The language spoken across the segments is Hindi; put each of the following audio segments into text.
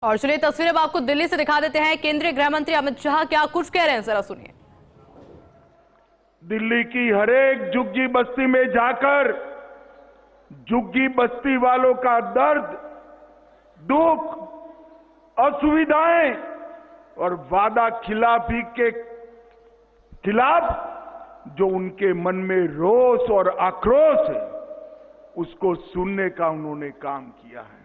और चलिए तस्वीरें अब आपको दिल्ली से दिखा देते हैं। केंद्रीय गृह मंत्री अमित शाह क्या कुछ कह रहे हैं, जरा सुनिए। दिल्ली की हरेक झुग्गी बस्ती में जाकर झुग्गी बस्ती वालों का दर्द, दुख, असुविधाएं और वादा खिलाफी के खिलाफ जो उनके मन में रोष और आक्रोश है, उसको सुनने का उन्होंने काम किया है।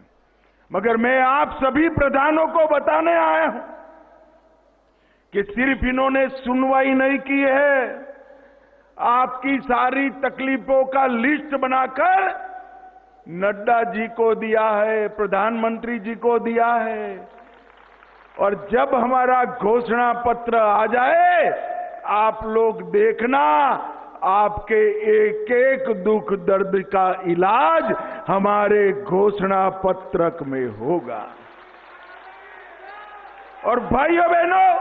मगर मैं आप सभी प्रधानों को बताने आया हूं कि सिर्फ इन्होंने सुनवाई नहीं की है, आपकी सारी तकलीफों का लिस्ट बनाकर नड्डा जी को दिया है, प्रधानमंत्री जी को दिया है। और जब हमारा घोषणा पत्र आ जाए, आप लोग देखना, आपके एक एक दुख दर्द का इलाज हमारे घोषणा पत्रक में होगा। और भाइयों बहनों,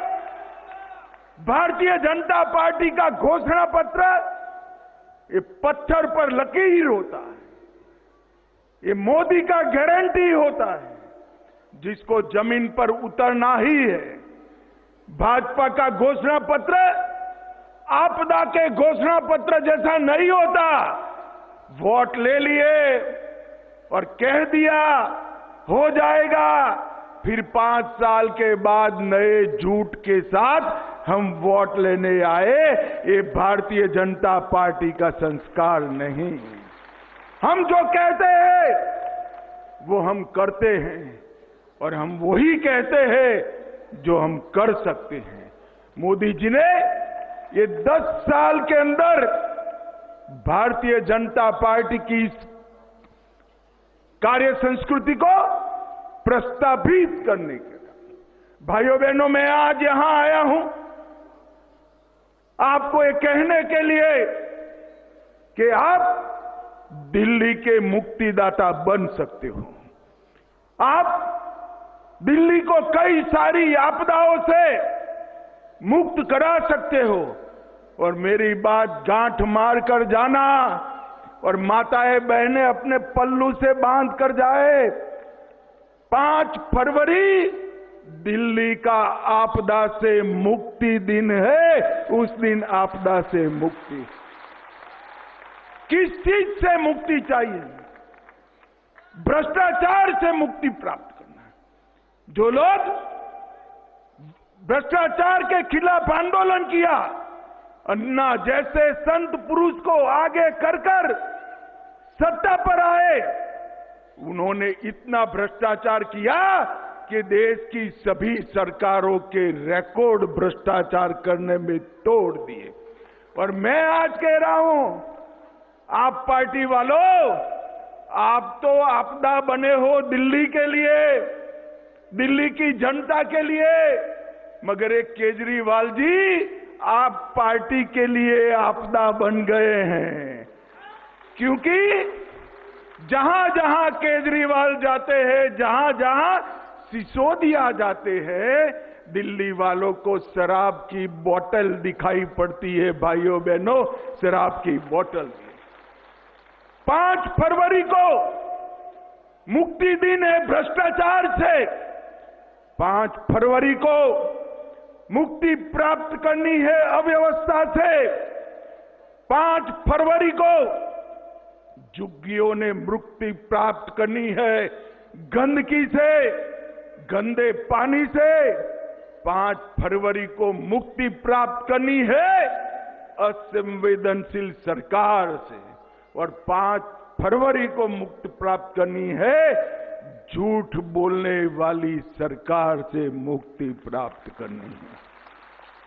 भारतीय जनता पार्टी का घोषणा पत्र ये पत्थर पर लकीर होता है, ये मोदी का गारंटी होता है जिसको जमीन पर उतरना ही है। भाजपा का घोषणा पत्र आपदा के घोषणा पत्र जैसा नहीं होता। वोट ले लिए और कह दिया हो जाएगा, फिर 5 साल के बाद नए झूठ के साथ हम वोट लेने आए। ये भारतीय जनता पार्टी का संस्कार नहीं। हम जो कहते हैं वो हम करते हैं, और हम वही कहते हैं जो हम कर सकते हैं। मोदी जी ने ये 10 साल के अंदर भारतीय जनता पार्टी की इस कार्य संस्कृति को प्रस्तावित करने के लिए, भाइयों बहनों, मैं आज यहां आया हूं आपको ये कहने के लिए कि आप दिल्ली के मुक्तिदाता बन सकते हो। आप दिल्ली को कई सारी आपदाओं से मुक्त करा सकते हो। और मेरी बात गांठ मार कर जाना, और माताएं बहनें अपने पल्लू से बांध कर जाए। 5 फरवरी दिल्ली का आपदा से मुक्ति दिन है। उस दिन आपदा से मुक्ति, किस चीज से मुक्ति चाहिए? भ्रष्टाचार से मुक्ति प्राप्त करना है। जो लोग भ्रष्टाचार के खिलाफ आंदोलन किया, अन्ना जैसे संत पुरुष को आगे कर कर सत्ता पर आए, उन्होंने इतना भ्रष्टाचार किया कि देश की सभी सरकारों के रिकॉर्ड भ्रष्टाचार करने में तोड़ दिए। और मैं आज कह रहा हूं, आप पार्टी वालों, आप तो आपदा बने हो दिल्ली के लिए, दिल्ली की जनता के लिए, मगर एक केजरीवाल जी, आप पार्टी के लिए आपदा बन गए हैं। क्योंकि जहां जहां केजरीवाल जाते हैं, जहां जहां सिसोदिया जाते हैं, दिल्ली वालों को शराब की बोतल दिखाई पड़ती है। भाइयों बहनों, शराब की बोतल। 5 फरवरी को मुक्ति दिन है भ्रष्टाचार से। 5 फरवरी को मुक्ति प्राप्त करनी है अव्यवस्था से। 5 फरवरी को झुग्गियों ने मुक्ति प्राप्त करनी है गंदगी से, गंदे पानी से। 5 फरवरी को मुक्ति प्राप्त करनी है असंवेदनशील सरकार से, और 5 फरवरी को मुक्ति प्राप्त करनी है झूठ बोलने वाली सरकार से मुक्ति प्राप्त करनी है।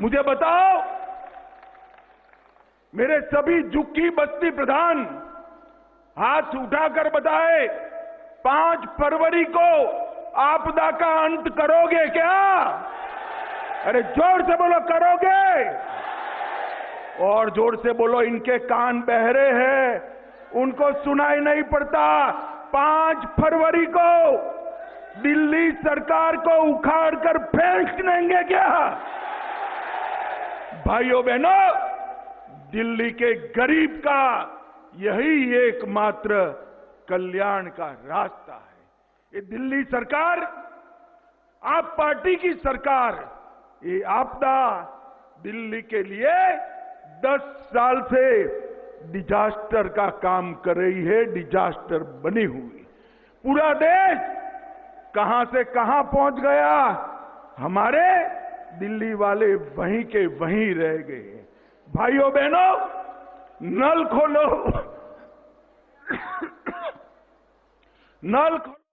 मुझे बताओ, मेरे सभी झुग्गी बस्ती प्रधान हाथ उठाकर बताए, 5 फरवरी को आपदा का अंत करोगे क्या? अरे जोर से बोलो, करोगे? और जोर से बोलो, इनके कान बहरे हैं, उनको सुनाई नहीं पड़ता। 5 फरवरी को दिल्ली सरकार को उखाड़ कर फेंक देंगे क्या? भाइयों बहनों, दिल्ली के गरीब का यही एकमात्र कल्याण का रास्ता है। ये दिल्ली सरकार आप पार्टी की सरकार ये आपदा दिल्ली के लिए 10 साल से डिजास्टर का काम कर रही है, डिजास्टर बनी हुई। पूरा देश कहां से कहां पहुंच गया, हमारे दिल्ली वाले वहीं के वहीं रह गए। भाइयों बहनों, नल खोलो, नल खोलो।